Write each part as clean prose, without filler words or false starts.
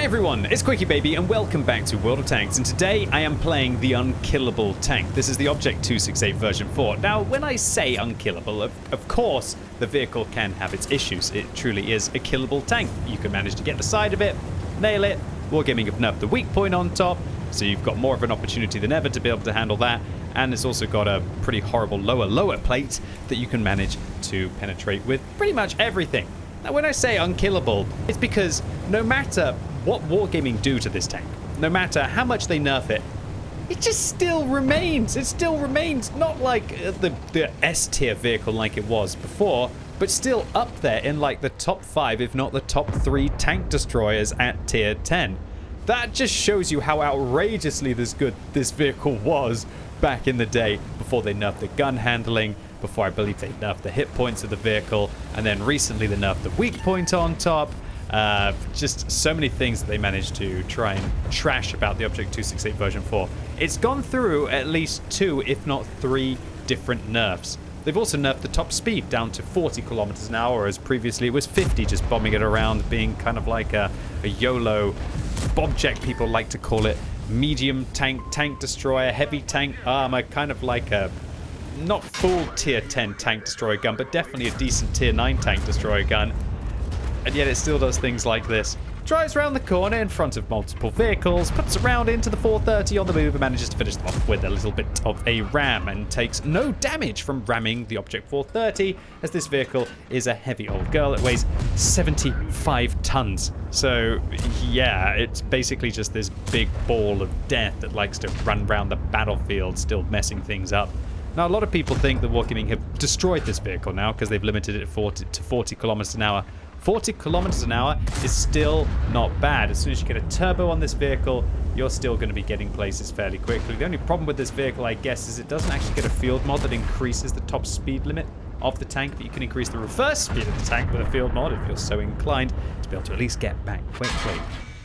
Hi everyone, it's QuickyBaby and welcome back to World of Tanks, and today I am playing the Unkillable tank. This is the Object 268 version 4. Now, when I say unkillable, of course the vehicle can have its issues. It truly is a killable tank. You can manage to get the side of it, nail it. Wargaming have nerfed the weak point on top, so you've got more of an opportunity than ever to be able to handle that. And it's also got a pretty horrible lower plate that you can manage to penetrate with pretty much everything. Now, when I say unkillable, it's because no matter what Wargaming do to this tank, no matter how much they nerf it, it just still remains. It still remains not like the S tier vehicle like it was before, but still up there in like the top 5, if not the top 3 tank destroyers at tier 10. That just shows you how outrageously this vehicle was back in the day, before they nerfed the gun handling, before I believe they nerfed the hit points of the vehicle, and then recently they nerfed the weak point on top. Just so many things that they managed to try and trash about the Object 268 version 4. It's gone through at least 2, if not 3 different nerfs. They've also nerfed the top speed down to 40 kilometers an hour, as previously it was 50, just bombing it around, being kind of like a YOLO object, people like to call it. Medium tank destroyer, heavy tank armor, kind of like a not full tier 10 tank destroyer gun, but definitely a decent tier 9 tank destroyer gun. And yet it still does things like this. Drives around the corner in front of multiple vehicles, puts a round into the 430 on the move and manages to finish them off with a little bit of a ram, and takes no damage from ramming the Object 430, as this vehicle is a heavy old girl. It weighs 75 tons. So yeah, it's basically just this big ball of death that likes to run around the battlefield, still messing things up. Now, a lot of people think that Wargaming have destroyed this vehicle now because they've limited it to 40 kilometers an hour. 40 kilometers an hour is still not bad. As soon as you get a turbo on this vehicle, you're still going to be getting places fairly quickly. The only problem with this vehicle, I guess, is it doesn't actually get a field mod that increases the top speed limit of the tank, but you can increase the reverse speed of the tank with a field mod if you're so inclined to be able to at least get back quickly.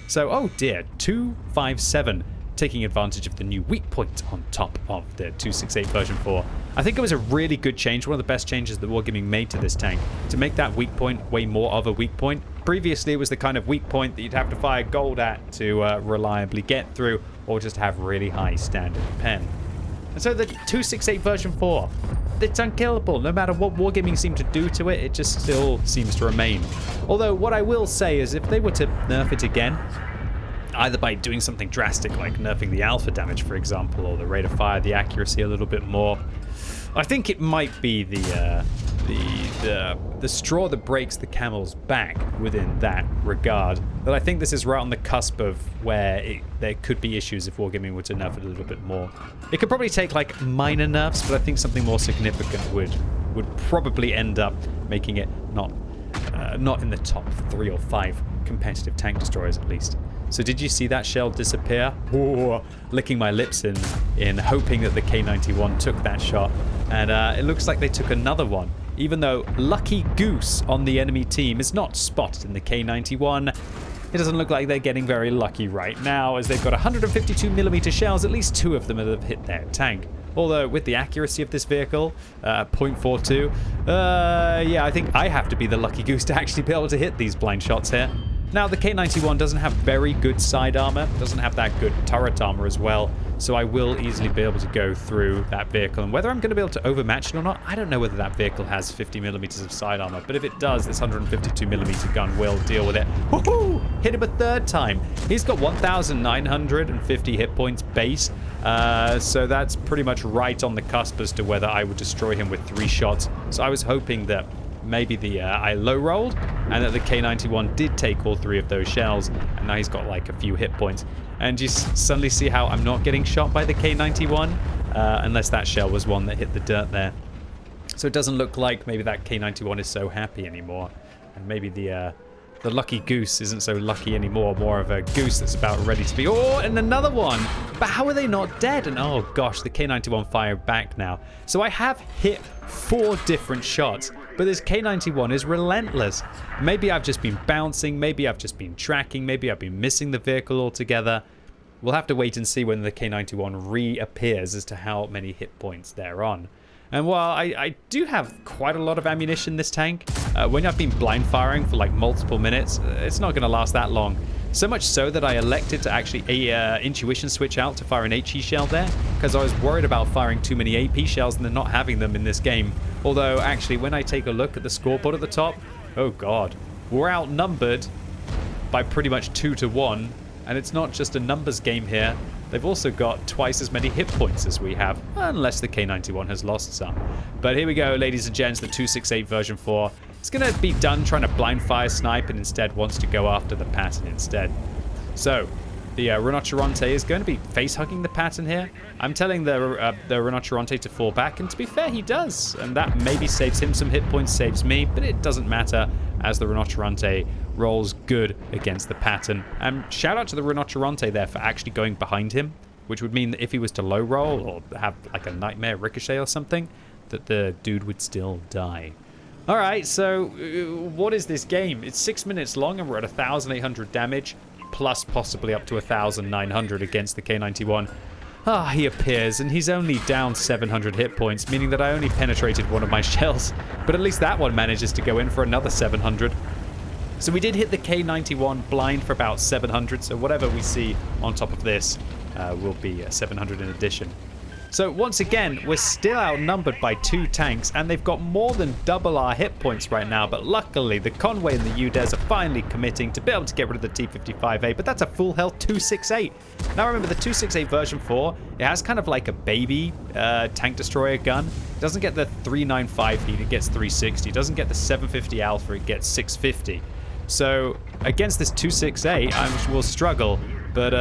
So, oh dear, 257. Taking advantage of the new weak point on top of the 268 version 4. I think it was a really good change, one of the best changes that Wargaming made to this tank, to make that weak point way more of a weak point. Previously, it was the kind of weak point that you'd have to fire gold at to reliably get through, or just have really high standard pen. And so the 268 version 4, it's unkillable. No matter what Wargaming seem to do to it, it just still seems to remain. Although, what I will say is if they were to nerf it again, either by doing something drastic like nerfing the alpha damage, for example, or the rate of fire, the accuracy a little bit more, I think it might be the straw that breaks the camel's back within that regard. But I think this is right on the cusp of where there could be issues if Wargaming were to nerf it a little bit more. It could probably take like minor nerfs, but I think something more significant would probably end up making it not in the top 3 or 5 competitive tank destroyers at least. So did you see that shell disappear? Ooh, licking my lips in hoping that the K91 took that shot. And it looks like they took another one, even though Lucky Goose on the enemy team is not spotted in the K91. It doesn't look like they're getting very lucky right now, as they've got 152mm shells, at least 2 of them that have hit their tank. Although, with the accuracy of this vehicle, 0.42, yeah, I think I have to be the lucky goose to actually be able to hit these blind shots here. Now, the K91 doesn't have very good side armor, doesn't have that good turret armor as well, so I will easily be able to go through that vehicle. And whether I'm going to be able to overmatch it or not, I don't know whether that vehicle has 50mm of side armor, but if it does, this 152mm gun will deal with it. Woohoo! Hit him a 3rd time. He's got 1,950 hit points base, so that's pretty much right on the cusp as to whether I would destroy him with 3 shots. So I was hoping that maybe I low rolled and that the K91 did take all 3 of those shells, and now he's got like a few hit points. And you suddenly see how I'm not getting shot by the K91 unless that shell was one that hit the dirt there. So it doesn't look like maybe that K91 is so happy anymore, and maybe the lucky goose isn't so lucky anymore, more of a goose that's about ready to be... Oh, and another one! But how are they not dead? And oh gosh, the K91 fired back now. So I have hit 4 different shots, but this K91 is relentless. Maybe I've just been bouncing, maybe I've just been tracking, maybe I've been missing the vehicle altogether. We'll have to wait and see when the K91 reappears as to how many hit points they're on. And while I do have quite a lot of ammunition in this tank, when I've been blind firing for like multiple minutes, it's not going to last that long. So much so that I elected to actually intuition switch out to fire an HE shell there, because I was worried about firing too many AP shells and then not having them in this game. Although, actually, when I take a look at the scoreboard at the top, oh god, we're outnumbered by pretty much 2 to 1, and it's not just a numbers game here. They've also got twice as many hit points as we have, unless the K91 has lost some. But here we go, ladies and gents, the 268 version 4. It's going to be done trying to blind fire snipe and instead wants to go after the pattern instead. So, the Rinoceronte is going to be face-hugging the pattern here. I'm telling the Rinoceronte to fall back, and to be fair, he does. And that maybe saves him some hit points, saves me, but it doesn't matter as the Rinoceronte rolls good against the pattern. And shout out to the Rinoceronte there for actually going behind him, which would mean that if he was to low roll or have like a nightmare ricochet or something, that the dude would still die. Alright, so what is this game? It's 6 minutes long and we're at 1,800 damage, plus possibly up to 1,900 against the K91. Ah, he appears, and he's only down 700 hit points, meaning that I only penetrated one of my shells, but at least that one manages to go in for another 700. So we did hit the K91 blind for about 700, so whatever we see on top of this will be 700 in addition. So once again, we're still outnumbered by 2 tanks, and they've got more than double our hit points right now, but luckily the Conway and the UDES are finally committing to be able to get rid of the T55A, but that's a full health 268. Now remember, the 268 version 4, it has kind of like a baby tank destroyer gun. It doesn't get the 395 heat, it gets 360. It doesn't get the 750 alpha, it gets 650. So against this 268, I will struggle. But,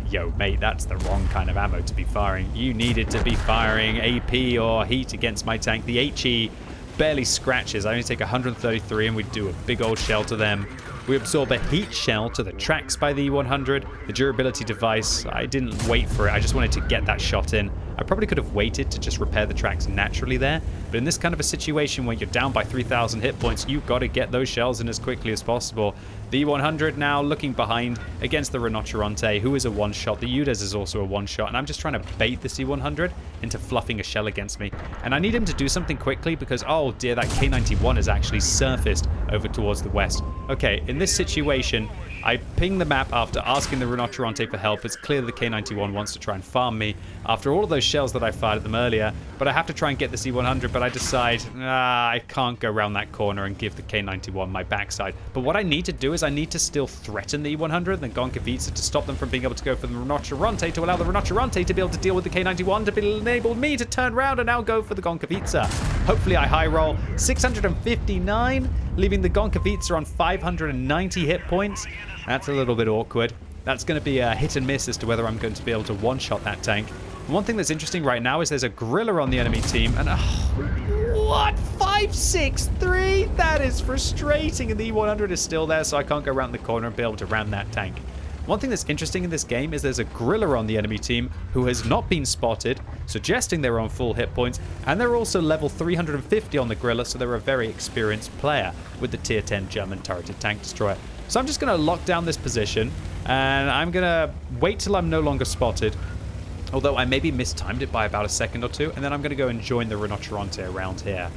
yo, mate, that's the wrong kind of ammo to be firing. You needed to be firing AP or heat against my tank. The HE barely scratches. I only take 133 and we do a big old shell to them. We absorb a heat shell to the tracks by the E100. The durability device, I didn't wait for it. I just wanted to get that shot in. I probably could have waited to just repair the tracks naturally there. But in this kind of a situation where you're down by 3,000 hit points, you've got to get those shells in as quickly as possible. The E100 now looking behind against the Rinoceronte, who is a one-shot. The UDES is also a one-shot, and I'm just trying to bait the C100 into fluffing a shell against me. And I need him to do something quickly because, oh dear, that K91 has actually surfaced over towards the west. Okay, in this situation, I ping the map after asking the Rinoceronte for help. It's clear the K91 wants to try and farm me after all of those shells that I fired at them earlier, but I have to try and get the C100, but I decide, I can't go around that corner and give the K91 my backside. But what I need to do is I need to still threaten the E100 and then Gonkavica to stop them from being able to go for the Rinoceronte, to allow the Rinoceronte to be able to deal with the K91, to enable me to turn around and now go for the Gonkavica. Hopefully I high roll 659, leaving the Gonkavica on 590 hit points. That's a little bit awkward. That's going to be a hit and miss as to whether I'm going to be able to one-shot that tank. And one thing that's interesting right now is there's a Gorilla on the enemy team, and what? 563? That is frustrating, and the E100 is still there, so I can't go around the corner and be able to ram that tank. One thing that's interesting in this game is there's a Gorilla on the enemy team who has not been spotted, suggesting they're on full hit points, and they're also level 350 on the Gorilla, so they're a very experienced player with the tier 10 German turreted tank destroyer. So I'm just going to lock down this position, and I'm going to wait till I'm no longer spotted, although I maybe mistimed it by about a second or two, and then I'm going to go and join the Rinoceronte around here.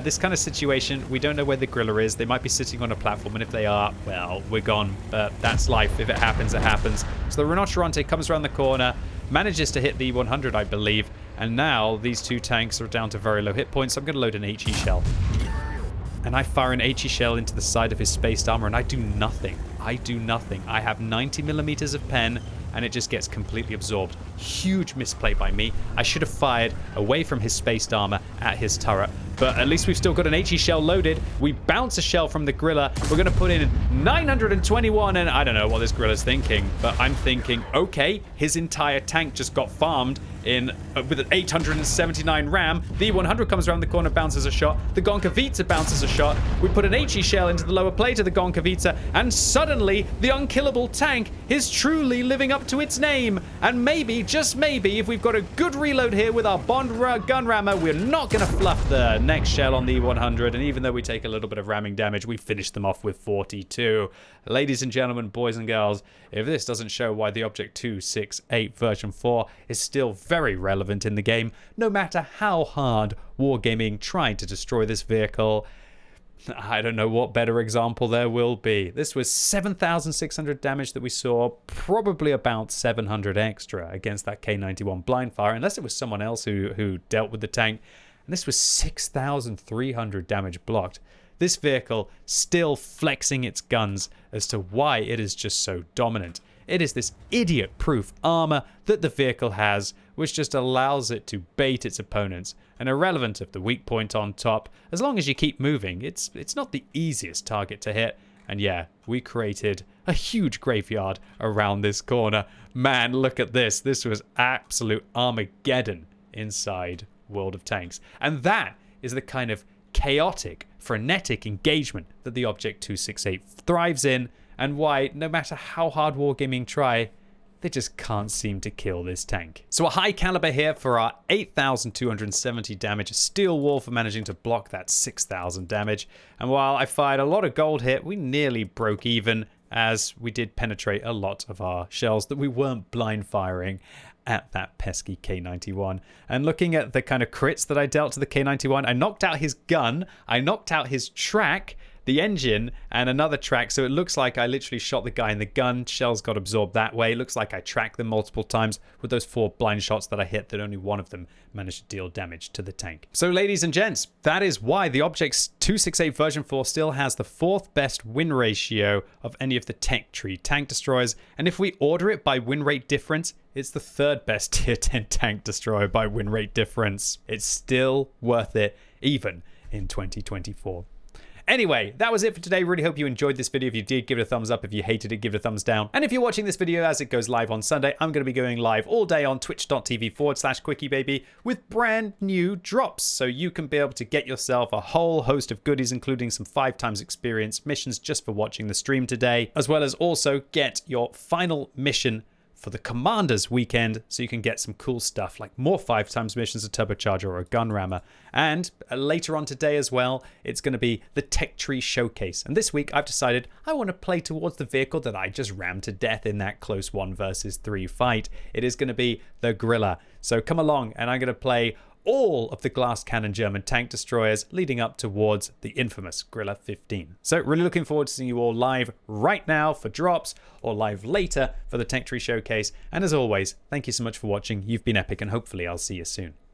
This kind of situation, we don't know where the Gorilla is. They might be sitting on a platform, and if they are, well, we're gone. But that's life. If it happens, it happens. So the Rinoceronte comes around the corner, manages to hit the E100, I believe, and now these 2 tanks are down to very low hit points. So I'm going to load an HE shell. And I fire an HE shell into the side of his spaced armor, and I do nothing. I do nothing. I have 90 millimeters of pen, and it just gets completely absorbed. Huge misplay by me. I should have fired away from his spaced armor at his turret. But at least we've still got an HE shell loaded. We bounce a shell from the Gorilla. We're going to put in 921, and I don't know what this Gorilla's thinking, but I'm thinking, okay, his entire tank just got farmed with an 879 ram. The E100 comes around the corner, bounces a shot. The Gonkavica bounces a shot. We put an HE shell into the lower plate of the Gonkavica, and suddenly the unkillable tank is truly living up to its name. And maybe, just maybe, if we've got a good reload here with our Bond gun rammer, we're not going to fluff the next shell on the E100. And even though we take a little bit of ramming damage, we finish them off with 42. Ladies and gentlemen, boys and girls, if this doesn't show why the Object 268 version 4 is still very relevant in the game, no matter how hard Wargaming tried to destroy this vehicle, I don't know what better example there will be. This was 7,600 damage that we saw, probably about 700 extra against that K91 blind fire, unless it was someone else who dealt with the tank. And this was 6,300 damage blocked. This vehicle still flexing its guns as to why it is just so dominant. It is this idiot-proof armor that the vehicle has, which just allows it to bait its opponents. And irrelevant of the weak point on top, as long as you keep moving, it's not the easiest target to hit. And yeah, we created a huge graveyard around this corner. Man, look at this. This was absolute Armageddon inside World of Tanks. And that is the kind of chaotic, frenetic engagement that the Object 268 thrives in, and why, no matter how hard Wargaming try, they just can't seem to kill this tank. So a high caliber here for our 8,270 damage, a steel wall for managing to block that 6,000 damage. And while I fired a lot of gold here, we nearly broke even, as we did penetrate a lot of our shells that we weren't blind firing at that pesky K91. And looking at the kind of crits that I dealt to the K91, I knocked out his gun, I knocked out his track, the engine, and another track. So it looks like I literally shot the guy in the gun. Shells got absorbed that way. It looks like I tracked them multiple times with those 4 blind shots that I hit, that only one of them managed to deal damage to the tank. So ladies and gents, that is why the Object's 268 version 4 still has the 4th best win ratio of any of the tech tree tank destroyers. And if we order it by win rate difference, it's the 3rd best tier 10 tank destroyer by win rate difference. It's still worth it, even in 2024. Anyway, that was it for today. Really hope you enjoyed this video. If you did, give it a thumbs up. If you hated it, give it a thumbs down. And if you're watching this video as it goes live on Sunday, I'm going to be going live all day on twitch.tv/QuickyBaby with brand new drops. So you can be able to get yourself a whole host of goodies, including some 5x experience missions just for watching the stream today, as well as also get your final mission for the Commanders weekend, so you can get some cool stuff like more 5x missions, a turbocharger or a gun rammer. And later on today as well, it's going to be the Tech Tree Showcase. And this week I've decided I want to play towards the vehicle that I just rammed to death in that close 1 versus 3 fight. It is going to be the Grilla. So come along and I'm going to play all of the glass cannon German tank destroyers leading up towards the infamous Grilla 15. So really looking forward to seeing you all live right now for drops, or live later for the Tech Tree Showcase. And as always, thank you so much for watching. You've been epic, and hopefully I'll see you soon.